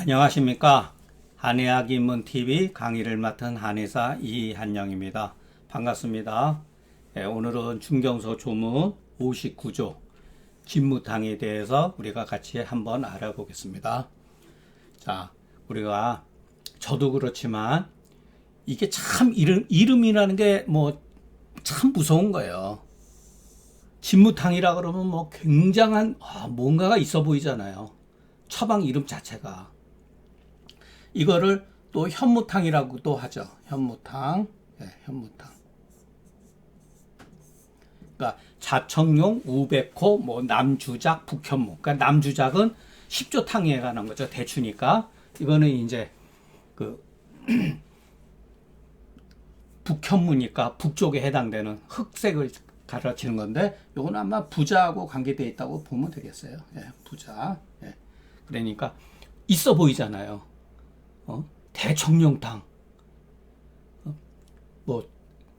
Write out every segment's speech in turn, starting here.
안녕하십니까. 한의학 입문TV 강의를 맡은 한의사 이한영입니다. 반갑습니다. 오늘은 중경서 조문 59조 진무탕에 대해서 우리가 같이 한번 알아보겠습니다. 자, 우리가 저도 그렇지만 이게 참 이름이라는 게 참 무서운 거예요. 진무탕이라 그러면 굉장한 뭔가가 있어 보이잖아요. 처방 이름 자체가. 이거를 또 현무탕이라고도 하죠. 현무탕. 현무탕. 그러니까 자청용, 우백호, 남주작, 북현무. 그러니까 남주작은 10조탕에 관한 거죠. 대추니까. 이거는 이제 북현무니까 북쪽에 해당되는 흑색을 가르치는 건데, 요건 아마 부자하고 관계되어 있다고 보면 되겠어요. 부자. 그러니까 있어 보이잖아요. 대청룡탕,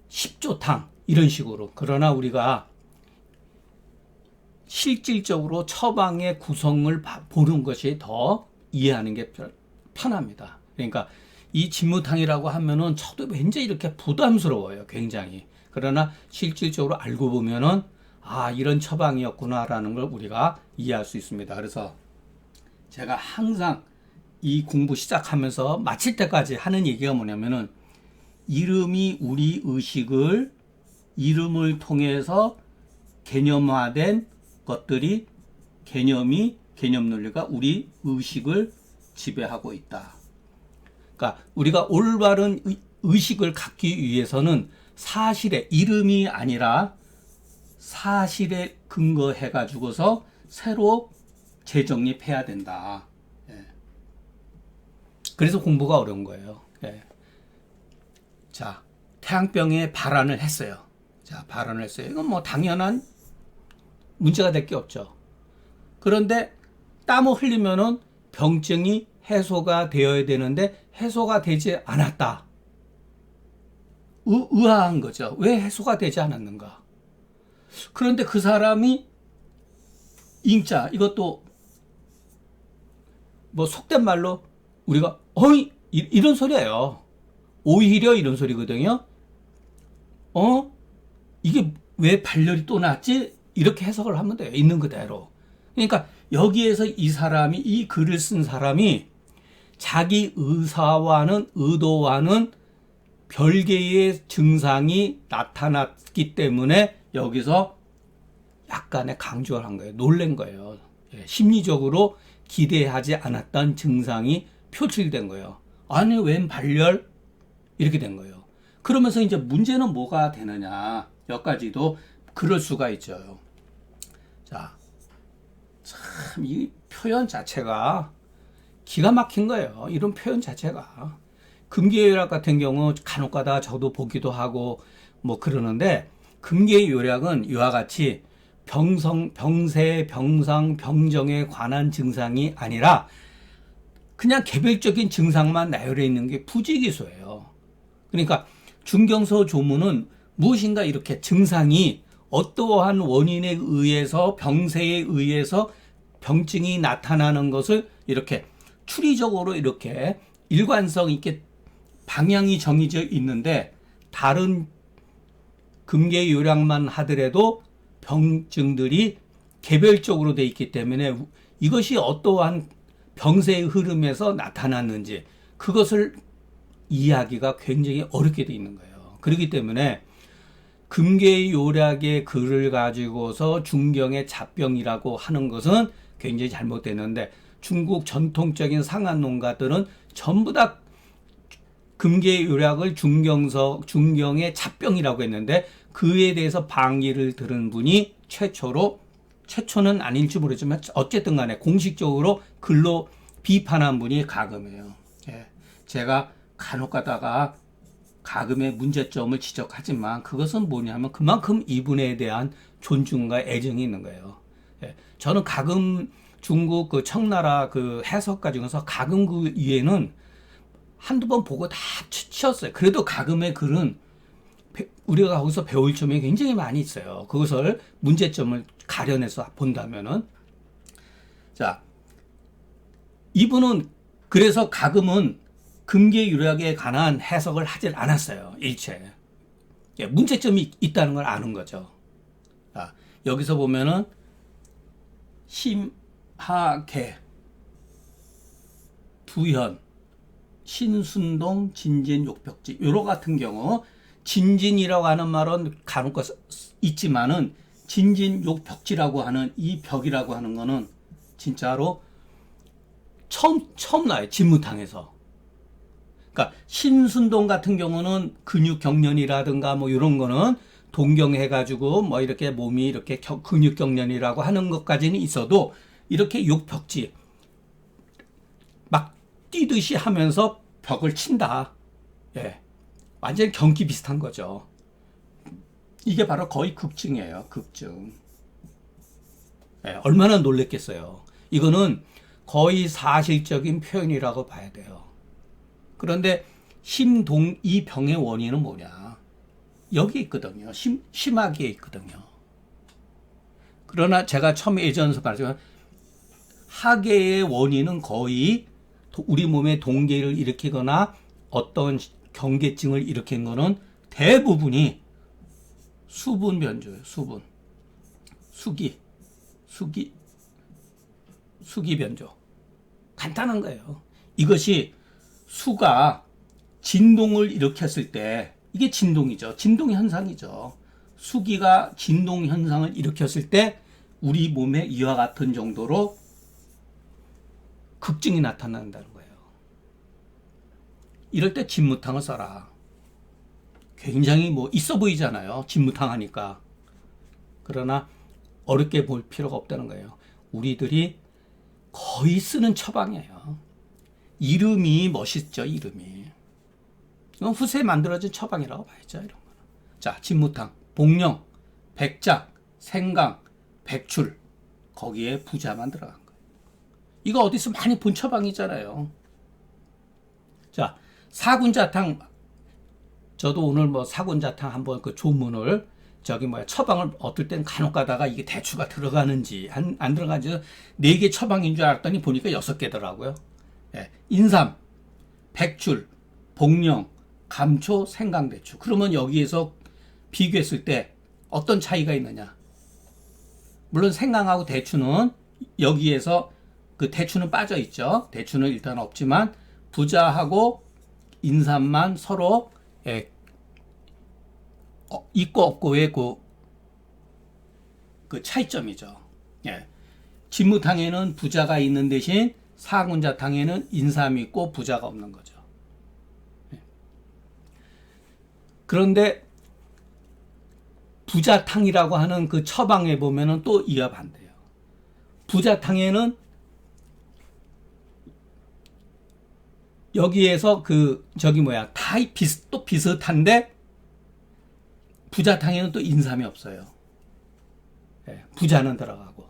10조탕 이런 식으로. 그러나 우리가 실질적으로 처방의 구성을 보는 것이 더 이해하는 게 편합니다. 그러니까 이 진무탕이라고 하면은 저도 왠지 이렇게 부담스러워요, 굉장히. 그러나 실질적으로 알고 보면은 이런 처방이었구나라는 걸 우리가 이해할 수 있습니다. 그래서 제가 항상 이 공부 시작하면서 마칠 때까지 하는 얘기가 뭐냐면은, 이름이 우리 의식을, 이름을 통해서 개념화된 것들이, 개념 논리가 우리 의식을 지배하고 있다. 그러니까 우리가 올바른 의식을 갖기 위해서는 사실에, 이름이 아니라 사실에 근거해 가지고서 새로 재정립해야 된다. 그래서 공부가 어려운 거예요. 자, 태양병에 발안을 했어요. 이건 당연한 문제가 될 게 없죠. 그런데 땀을 흘리면은 병증이 해소가 되어야 되는데 해소가 되지 않았다. 의아한 거죠. 왜 해소가 되지 않았는가? 그런데 그 사람이 인자, 이것도 속된 말로 우리가 이런 소리예요. 오히려 이런 소리거든요. 이게 왜 발열이 또 났지? 이렇게 해석을 하면 돼요. 있는 그대로. 그러니까 여기에서 이 글을 쓴 사람이 자기 의도와는 별개의 증상이 나타났기 때문에 여기서 약간의 강조를 한 거예요. 놀란 거예요. 심리적으로 기대하지 않았던 증상이 표출된 거예요. 아니, 웬 발열? 이렇게 된 거예요. 그러면서 이제 문제는 뭐가 되느냐. 여기까지도 그럴 수가 있죠. 자, 참 이 표현 자체가 기가 막힌 거예요. 이런 표현 자체가. 금계요약 같은 경우 간혹가다 저도 보기도 하고 그러는데, 금계요약은 이와 같이 병세, 병상, 병정에 관한 증상이 아니라 그냥 개별적인 증상만 나열해 있는 게 부지기수예요. 그러니까 중경서 조문은 무엇인가 이렇게 증상이 어떠한 원인에 의해서, 병세에 의해서 병증이 나타나는 것을 이렇게 추리적으로 이렇게 일관성 있게 방향이 정해져 있는데, 다른 금계요약만 하더라도 병증들이 개별적으로 되어 있기 때문에 이것이 어떠한 병세의 흐름에서 나타났는지 그것을 이해하기가 굉장히 어렵게 되어 있는 거예요. 그렇기 때문에 금계요약의 글을 가지고서 중경의 잡병이라고 하는 것은 굉장히 잘못됐는데, 중국 전통적인 상한논가들은 전부 다 금계요약을 중경의 잡병이라고 했는데, 그에 대해서 방의를 들은 분이 최초는 아닐지 모르지만 어쨌든 간에 공식적으로 글로 비판한 분이 가금이에요. 제가 간혹 가다가 가금의 문제점을 지적하지만 그것은 뭐냐면 그만큼 이분에 대한 존중과 애정이 있는 거예요. 저는 가금, 중국 청나라 해석가 중에서 가금 그 이외에는 한두 번 보고 다 치웠어요. 그래도 가금의 글은 우리가 거기서 배울 점이 굉장히 많이 있어요. 그것을 문제점을 가려내서 본다면은. 자, 이분은 그래서 가금은 금계유력에 관한 해석을 하질 않았어요. 일체. 예, 문제점이 있다는 걸 아는 거죠. 자, 여기서 보면은 심하계, 두현, 신순동, 진진, 욕벽지 요로 같은 경우 진진이라고 하는 말은 간혹 있지만은 진진, 욕벽지라고 하는 이 벽이라고 하는 거는 진짜로 처음 나요. 진무탕에서. 그러니까 신순동 같은 경우는 근육 경련이라든가 뭐 이런 거는 동경해가지고 뭐 이렇게 몸이 이렇게 근육 경련이라고 하는 것까지는 있어도 이렇게 욕벽지 막 뛰듯이 하면서 벽을 친다. 예. 완전히 경기 비슷한 거죠. 이게 바로 거의 극증이에요. 극증. 예, 얼마나 놀랬겠어요. 이거는 거의 사실적인 표현이라고 봐야 돼요. 그런데 이 병의 원인은 뭐냐? 여기 있거든요. 심하게 있거든요. 그러나 제가 처음에 예전에서 말했지만 하계의 원인은 거의 우리 몸에 동계를 일으키거나 어떤 경계증을 일으킨 거는 대부분이 수분 변조예요. 수기 변조. 간단한 거예요. 이것이 수가 진동을 일으켰을 때 이게 진동이죠. 진동 현상이죠. 수기가 진동 현상을 일으켰을 때 우리 몸에 이와 같은 정도로 극증이 나타난다는 거예요. 이럴 때 진무탕을 써라. 굉장히 뭐 있어 보이잖아요. 진무탕 하니까. 그러나 어렵게 볼 필요가 없다는 거예요. 우리들이 거의 쓰는 처방이에요. 이름이 멋있죠. 이름이. 이건 후세에 만들어진 처방이라고 봐야죠. 이런 거는. 자, 진무탕, 복령, 백작, 생강, 백출 거기에 부자만 들어간 거예요. 이거 어디서 많이 본 처방이잖아요. 자, 사군자탕. 저도 오늘 뭐 사군자탕 한번 그 조문을 처방을 어떨 땐 간혹 가다가 이게 대추가 들어가는지 안 들어가는지 4개 처방인 줄 알았더니 보니까 6개더라고요. 예, 인삼, 백출, 복령, 감초, 생강대추. 그러면 여기에서 비교했을 때 어떤 차이가 있느냐? 물론 생강하고 대추는 여기에서 그 대추는 빠져 있죠. 대추는 일단 없지만 부자하고 인삼만 서로 있고 없고의 그 차이점이죠. 예. 진무탕에는 부자가 있는 대신 사군자탕에는 인삼이 있고 부자가 없는 거죠. 예. 그런데 부자탕이라고 하는 그 처방에 보면은 또 이와 반대예요. 부자탕에는 여기에서 다 또 비슷한데 부자탕에는 또 인삼이 없어요. 예, 부자는 들어가고.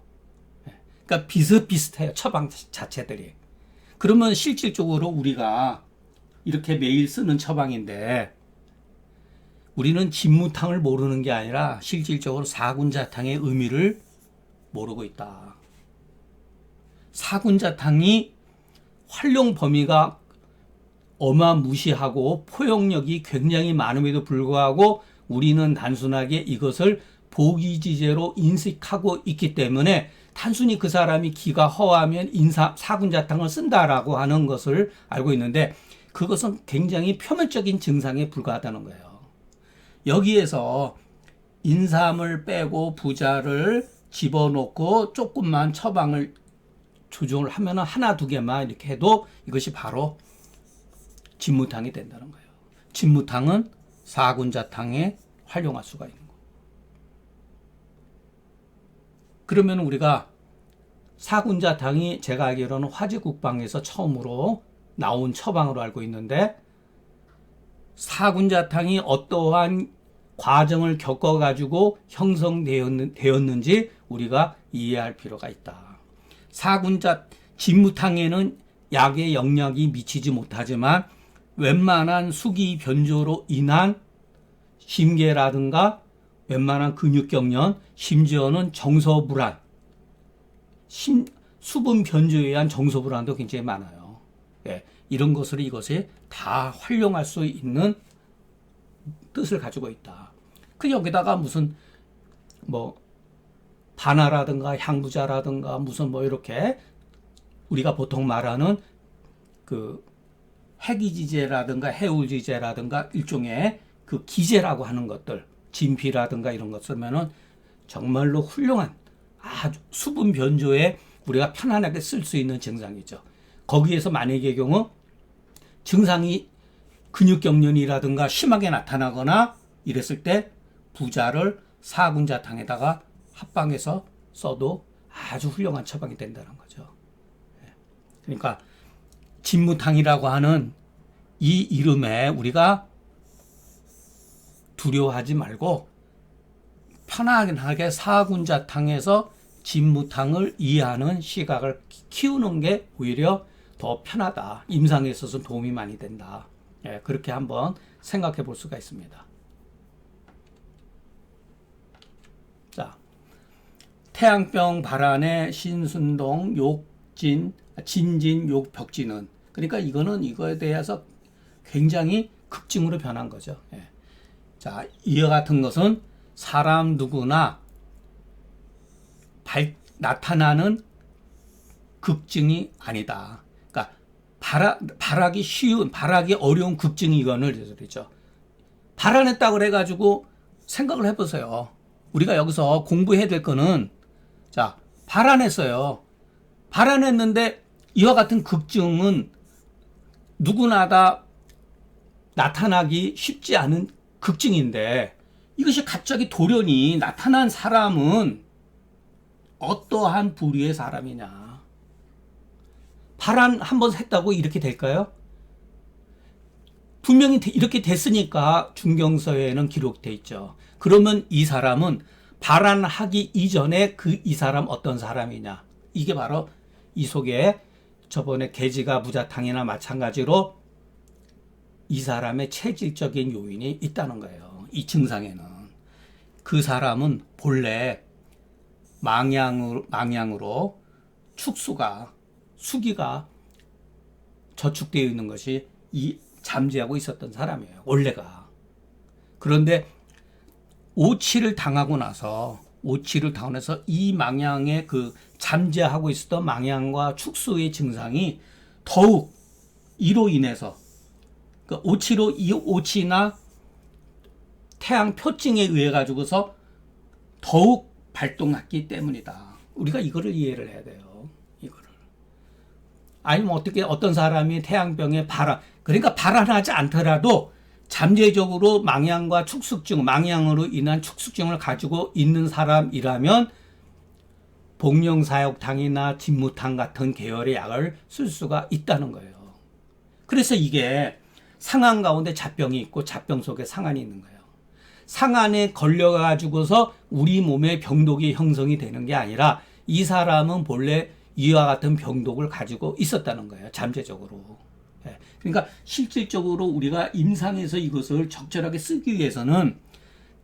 예, 그러니까 비슷비슷해요. 처방 자체들이. 그러면 실질적으로 우리가 이렇게 매일 쓰는 처방인데 우리는 진무탕을 모르는 게 아니라 실질적으로 사군자탕의 의미를 모르고 있다. 사군자탕이 활용 범위가 어마무시하고 포용력이 굉장히 많음에도 불구하고 우리는 단순하게 이것을 보기지제로 인식하고 있기 때문에 단순히 그 사람이 기가 허하면 사군자탕을 쓴다라고 하는 것을 알고 있는데 그것은 굉장히 표면적인 증상에 불과하다는 거예요. 여기에서 인삼을 빼고 부자를 집어넣고 조금만 처방을 조정을 하면 하나 두 개만 이렇게 해도 이것이 바로 진무탕이 된다는 거예요. 진무탕은 사군자탕에 활용할 수가 있는 거예요. 그러면 우리가 사군자탕이 제가 알기로는 화지국방에서 처음으로 나온 처방으로 알고 있는데 사군자탕이 어떠한 과정을 겪어가지고 형성되었는지 우리가 이해할 필요가 있다. 진무탕에는 약의 영향이 미치지 못하지만 웬만한 수기 변조로 인한 심계라든가 웬만한 근육경련, 심지어는 정서불안, 수분 변조에 의한 정서불안도 굉장히 많아요. 예, 이런 것을 이것에 다 활용할 수 있는 뜻을 가지고 있다. 그 여기다가 무슨 뭐 반화라든가 향부자라든가 무슨 뭐 이렇게 우리가 보통 말하는 그 해기지제라든가 해울지제라든가 일종의 그 기제라고 하는 것들, 진피라든가 이런 것 쓰면은 정말로 훌륭한 아주 수분 변조에 우리가 편안하게 쓸 수 있는 증상이죠. 거기에서 만약의 경우 증상이 근육경련이라든가 심하게 나타나거나 이랬을 때 부자를 사군자탕에다가 합방해서 써도 아주 훌륭한 처방이 된다는 거죠. 그러니까 진무탕이라고 하는 이 이름에 우리가 두려워하지 말고 편안하게 사군자탕에서 진무탕을 이해하는 시각을 키우는 게 오히려 더 편하다. 임상에 있어서 도움이 많이 된다. 예, 그렇게 한번 생각해 볼 수가 있습니다. 자, 태양병 발안의 신순동 욕진 진진 욕벽진은 그러니까 이거는 이거에 대해서 굉장히 극증으로 변한 거죠. 예. 자, 이와 같은 것은 사람 누구나 나타나는 극증이 아니다. 그러니까 발하기 어려운 극증이 이거를 그러죠. 발안했다고 그래가지고 생각을 해보세요. 우리가 여기서 공부해야 될 거는 자, 발안했어요. 발안했는데 이와 같은 극증은 누구나 다 나타나기 쉽지 않은 극증인데 이것이 갑자기 돌연히 나타난 사람은 어떠한 부류의 사람이냐. 발안 한번 했다고 이렇게 될까요? 분명히 이렇게 됐으니까 중경서에는 기록돼 있죠. 그러면 이 사람은 발안하기 이전에 이 사람 어떤 사람이냐. 이게 바로 이 속에 저번에 계지가 무자탕이나 마찬가지로 이 사람의 체질적인 요인이 있다는 거예요. 이 증상에는. 그 사람은 본래 망양으로 수기가 저축되어 있는 것이 잠재하고 있었던 사람이에요. 원래가. 그런데 오치를 당하고 나서 이 망양의 그 잠재하고 있었던 망양과 축수의 증상이 더욱 이로 인해서 그 오치나 태양 표징에 의해 가지고서 더욱 발동했기 때문이다. 우리가 이거를 이해를 해야 돼요. 이거를. 아니면 어떤 사람이 태양병에 그러니까 발안하지 않더라도 잠재적으로 망양과 축숙증, 망양으로 인한 축숙증을 가지고 있는 사람이라면 복령사역탕이나 진무탕 같은 계열의 약을 쓸 수가 있다는 거예요. 그래서 이게 상한 가운데 잡병이 있고 잡병 속에 상한이 있는 거예요. 상한에 걸려가지고서 우리 몸에 병독이 형성이 되는 게 아니라 이 사람은 본래 이와 같은 병독을 가지고 있었다는 거예요. 잠재적으로. 그러니까 실질적으로 우리가 임상에서 이것을 적절하게 쓰기 위해서는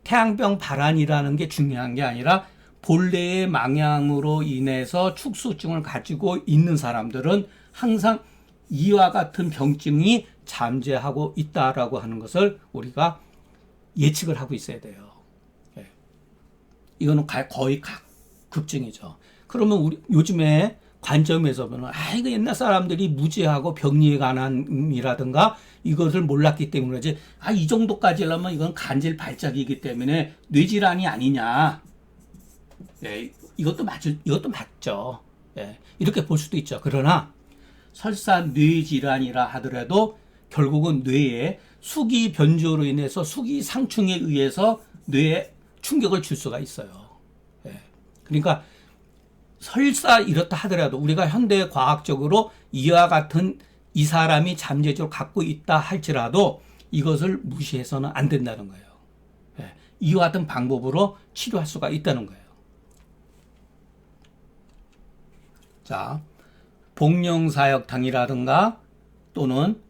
태양병 발안이라는 게 중요한 게 아니라 본래의 망양으로 인해서 축수증을 가지고 있는 사람들은 항상 이와 같은 병증이 잠재하고 있다라고 하는 것을 우리가 예측을 하고 있어야 돼요. 이거는 거의 극증이죠. 그러면 우리 요즘에 관점에서 보면 이거 옛날 사람들이 무지하고 병리에 관한이라든가 이것을 몰랐기 때문이지 이 정도까지라면 이건 간질 발작이기 때문에 뇌질환이 아니냐. 이것도 맞죠. 이렇게 볼 수도 있죠. 그러나 설사 뇌질환이라 하더라도 결국은 뇌에 수기 변조로 인해서 수기 상충에 의해서 뇌에 충격을 줄 수가 있어요. 그러니까 설사 이렇다 하더라도 우리가 현대 과학적으로 이와 같은 이 사람이 잠재적으로 갖고 있다 할지라도 이것을 무시해서는 안 된다는 거예요. 이와 같은 방법으로 치료할 수가 있다는 거예요. 자, 복령사역탕이라든가 또는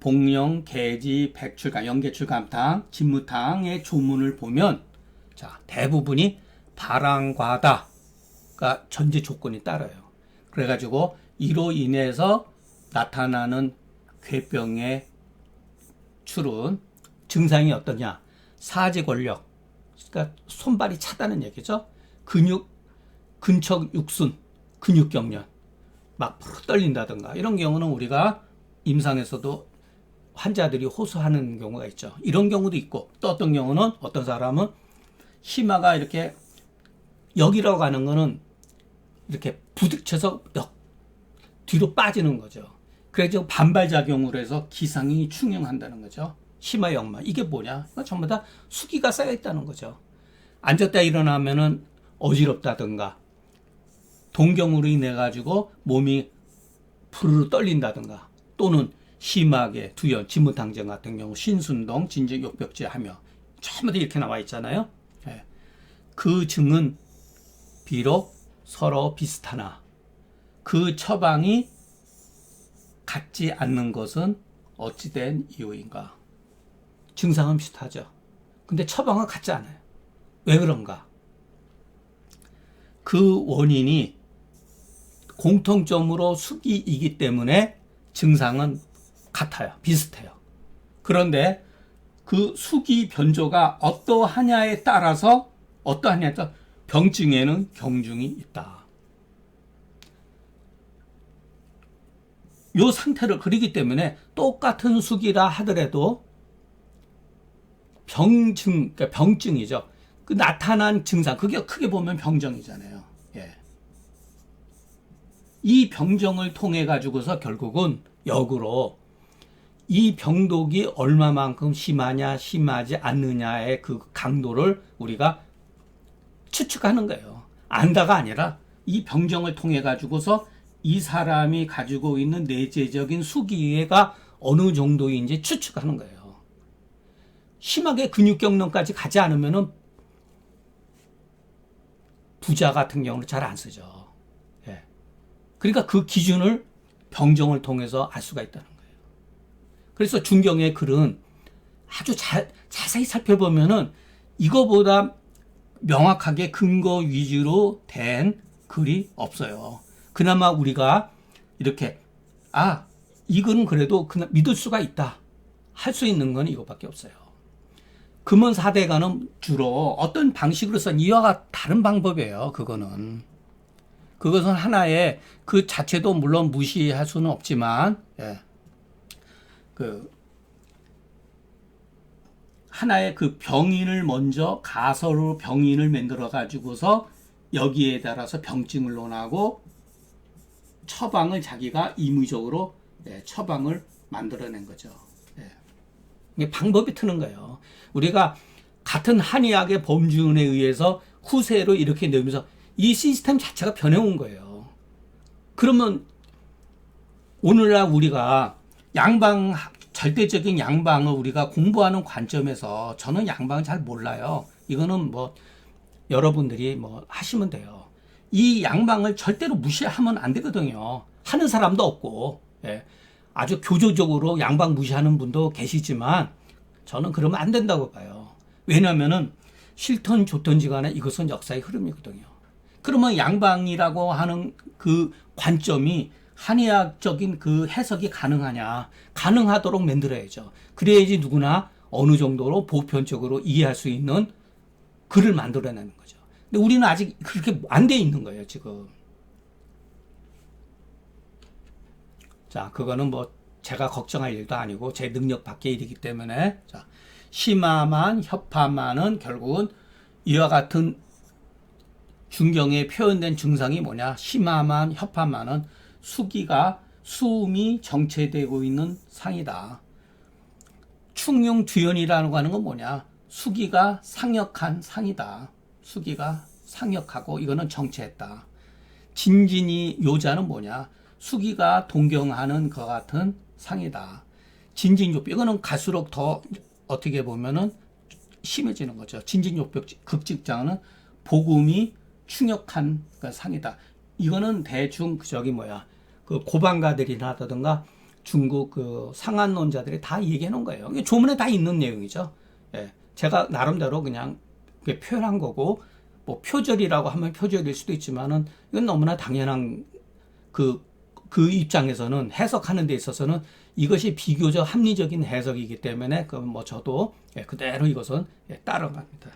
복령, 계지, 백출감, 영계출감탕, 진무탕의 조문을 보면 자, 대부분이 발안과다가 전제 조건이 따라요. 그래가지고 이로 인해서 나타나는 괴병의 출은 증상이 어떠냐? 사지권력, 그러니까 손발이 차다는 얘기죠. 근척 육순, 근육경련, 막 푸르 떨린다든가 이런 경우는 우리가 임상에서도 환자들이 호소하는 경우가 있죠. 이런 경우도 있고, 또 어떤 경우는 어떤 사람은 심화가 이렇게 여기로 가는 거는 이렇게 부딪혀서 뒤로 빠지는 거죠. 그래서 반발작용으로 해서 기상이 충혈한다는 거죠. 심화 역마. 이게 뭐냐? 전부 다 수기가 쌓여 있다는 거죠. 앉았다 일어나면은 어지럽다든가, 동경으로 인해 가지고 몸이 푸르르 떨린다든가, 또는 심하게 두연, 진무탕정 같은 경우 신순동, 진직욕벽제하며 전부 다 이렇게 나와 있잖아요. 그 증은 비록 서로 비슷하나 그 처방이 같지 않는 것은 어찌된 이유인가? 증상은 비슷하죠. 근데 처방은 같지 않아요. 왜 그런가? 그 원인이 공통점으로 수기이기 때문에 증상은 같아요. 비슷해요. 그런데 그 수기 변조가 어떠하냐에 따라서 병증에는 경중이 있다. 요 상태를 그리기 때문에 똑같은 수기라 하더라도 그러니까 병증이죠. 그 나타난 증상, 그게 크게 보면 병정이잖아요. 예. 이 병정을 통해 가지고서 결국은 역으로 이 병독이 얼마만큼 심하냐, 심하지 않느냐의 그 강도를 우리가 추측하는 거예요. 안다가 아니라 이 병정을 통해 가지고서 이 사람이 가지고 있는 내재적인 수기가 어느 정도인지 추측하는 거예요. 심하게 근육경련까지 가지 않으면은 부자 같은 경우는 잘 안 쓰죠. 예. 그러니까 그 기준을 병정을 통해서 알 수가 있다는 거예요. 그래서 중경의 글은 아주 자세히 살펴보면은 이거보다 명확하게 근거 위주로 된 글이 없어요. 그나마 우리가 이렇게 이건 그래도 그냥 믿을 수가 있다 할 수 있는 건 이거밖에 없어요. 금원 사대가는 주로 어떤 방식으로 쓴 이와 다른 방법이에요. 그것은 하나의 그 자체도 물론 무시할 수는 없지만, 하나의 그 병인을 먼저 가설로 병인을 만들어 가지고서 여기에 따라서 병증을 논하고 처방을 자기가 임의적으로 처방을 만들어낸 거죠. 이게 방법이 트는 거예요. 우리가 같은 한의학의 범주에 의해서 후세로 이렇게 내면서 이 시스템 자체가 변해온 거예요. 그러면 오늘날 우리가 절대적인 양방을 우리가 공부하는 관점에서 저는 양방을 잘 몰라요. 이거는 여러분들이 하시면 돼요. 이 양방을 절대로 무시하면 안 되거든요. 하는 사람도 없고, 아주 교조적으로 양방 무시하는 분도 계시지만 저는 그러면 안 된다고 봐요. 왜냐면은 싫든 좋든지 간에 이것은 역사의 흐름이거든요. 그러면 양방이라고 하는 그 관점이 한의학적인 그 해석이 가능하도록 만들어야죠. 그래야지 누구나 어느 정도로 보편적으로 이해할 수 있는 글을 만들어내는 거죠. 근데 우리는 아직 그렇게 안 돼 있는 거예요, 지금. 자, 그거는 제가 걱정할 일도 아니고 제 능력 밖의 일이기 때문에, 자, 심화만, 협화만은 결국은 이와 같은 중경에 표현된 증상이 뭐냐? 심화만, 협화만은 수음이 정체되고 있는 상이다. 충용두연이라고 하는 건 뭐냐? 수기가 상역한 상이다. 수기가 상역하고 이거는 정체했다. 진진이 요자는 뭐냐? 수기가 동경하는 것 같은 상이다. 진진욕병, 이거는 갈수록 더 어떻게 보면은 심해지는 거죠. 진진욕병 극직장은 복음이 충역한 상이다. 이거는 대충 그 고방가들이라든가 중국 그 상한론자들이 다 얘기해 놓은 거예요. 이게 조문에 다 있는 내용이죠. 제가 나름대로 그냥 표현한 거고, 표절이라고 하면 표절일 수도 있지만은 이건 너무나 당연한 그 그 입장에서는 해석하는 데 있어서는 이것이 비교적 합리적인 해석이기 때문에 그 뭐 저도 그대로 이것은 따라갑니다.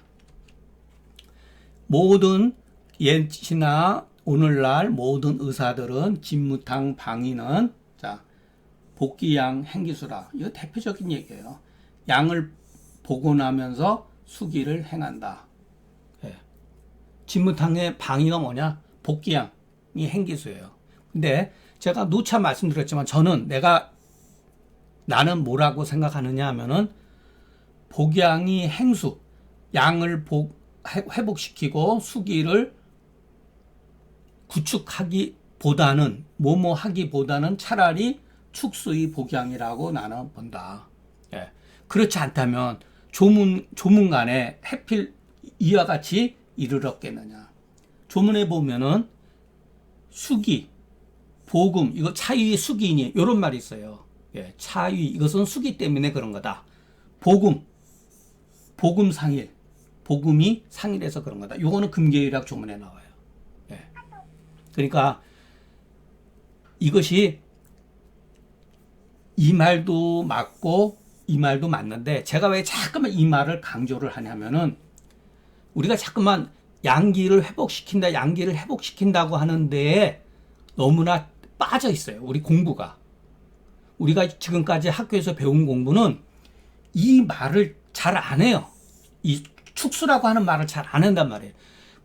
모든 옛이나 오늘날 모든 의사들은 진무탕 방위는 자 복기양 행기수라. 이거 대표적인 얘기예요. 양을 보고 나면서 수기를 행한다. 진무탕의 방위가 뭐냐? 복기양이 행기수예요. 근데 제가 누차 말씀드렸지만 저는 나는 뭐라고 생각하느냐 하면은 복양이 행수, 양을 회복시키고 수기를 구축하기보다는 하기보다는 차라리 축수의 복양이라고 나는 본다. 그렇지 않다면 조문 간에 해필 이와 같이 이를 얻겠느냐. 조문에 보면은 수기, 복음, 이거 차유의 수기이니 이런 말이 있어요. 차유, 이것은 수기 때문에 그런 거다. 복음 상일, 복음이 상일해서 그런 거다. 요거는 금계일학 조문에 나와요. 그러니까 이것이 이 말도 맞고 이 말도 맞는데 제가 왜 자꾸만 이 말을 강조를 하냐면은 우리가 자꾸만 양기를 회복시킨다고 하는데 너무나 빠져 있어요. 우리 공부가. 우리가 지금까지 학교에서 배운 공부는 이 말을 잘 안 해요. 이 축수라고 하는 말을 잘 안 한단 말이에요.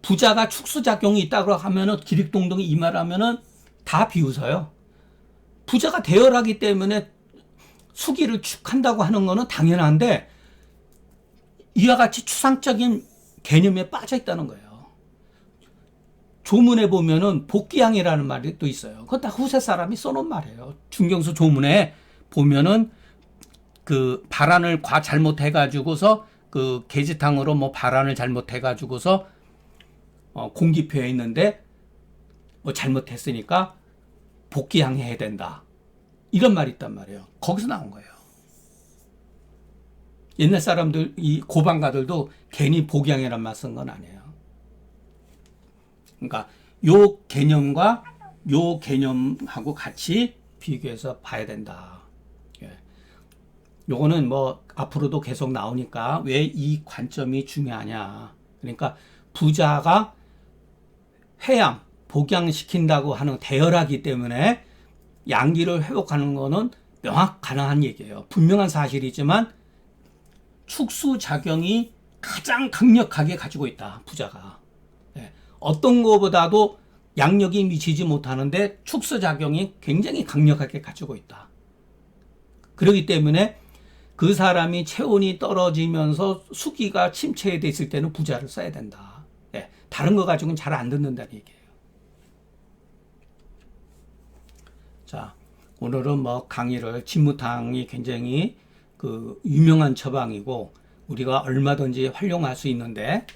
부자가 축수작용이 있다고 하면은 기립동동이 이 말 하면은 다 비웃어요. 부자가 대열하기 때문에 수기를 축한다고 하는 거는 당연한데 이와 같이 추상적인 개념에 빠져 있다는 거예요. 조문에 보면은 복기양이라는 말이 또 있어요. 그건 다 후세 사람이 써놓은 말이에요. 중경수 조문에 보면은 그 발안을 잘못해가지고서 그 계지탕으로 뭐 발안을 잘못해가지고서 공기표에 있는데 뭐 잘못했으니까 복기양해야 된다. 이런 말이 있단 말이에요. 거기서 나온 거예요. 옛날 사람들, 이 고방가들도 괜히 복양이란 말 쓴 건 아니에요. 그러니까 요 개념과 요 개념하고 같이 비교해서 봐야 된다. 요거는 뭐 앞으로도 계속 나오니까 왜 이 관점이 중요하냐. 그러니까 부자가 복양시킨다고 하는 대열하기 때문에 양기를 회복하는 거는 가능한 얘기예요. 분명한 사실이지만 축수작용이 가장 강력하게 가지고 있다. 부자가. 어떤 것보다도 양력이 미치지 못하는데 축수작용이 굉장히 강력하게 가지고 있다. 그렇기 때문에 그 사람이 체온이 떨어지면서 수기가 침체됐을 때는 부자를 써야 된다. 다른 거 가지고는 잘 안 듣는다는 얘기예요. 자, 오늘은 뭐 강의를 진무탕이 굉장히 그 유명한 처방이고 우리가 얼마든지 활용할 수 있는데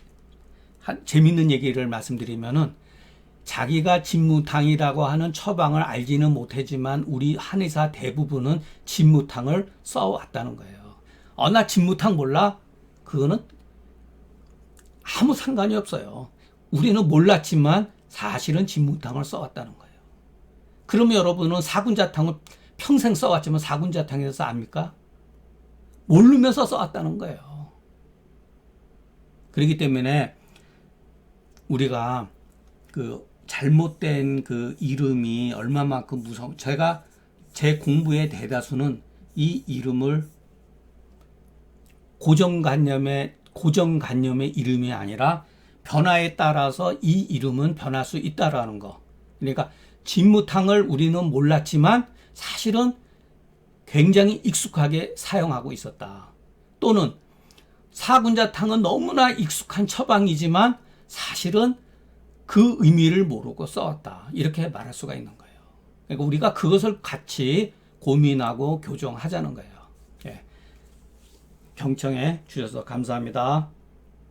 재밌는 얘기를 말씀드리면은 자기가 진무탕이라고 하는 처방을 알지는 못하지만 우리 한의사 대부분은 진무탕을 써왔다는 거예요. 나 진무탕 몰라? 그거는 아무 상관이 없어요. 우리는 몰랐지만 사실은 진무탕을 써왔다는 거예요. 그러면 여러분은 사군자탕을 평생 써왔지만 사군자탕에서 압니까? 모르면서 써왔다는 거예요. 그렇기 때문에 우리가 그 잘못된 그 이름이 얼마만큼 제가 제 공부의 대다수는 이 이름을 고정관념의 이름이 아니라 변화에 따라서 이 이름은 변할 수 있다라는 거. 그러니까 진무탕을 우리는 몰랐지만 사실은 굉장히 익숙하게 사용하고 있었다. 또는 사군자탕은 너무나 익숙한 처방이지만 사실은 그 의미를 모르고 써왔다. 이렇게 말할 수가 있는 거예요. 그러니까 우리가 그것을 같이 고민하고 교정하자는 거예요. 경청해 주셔서 감사합니다.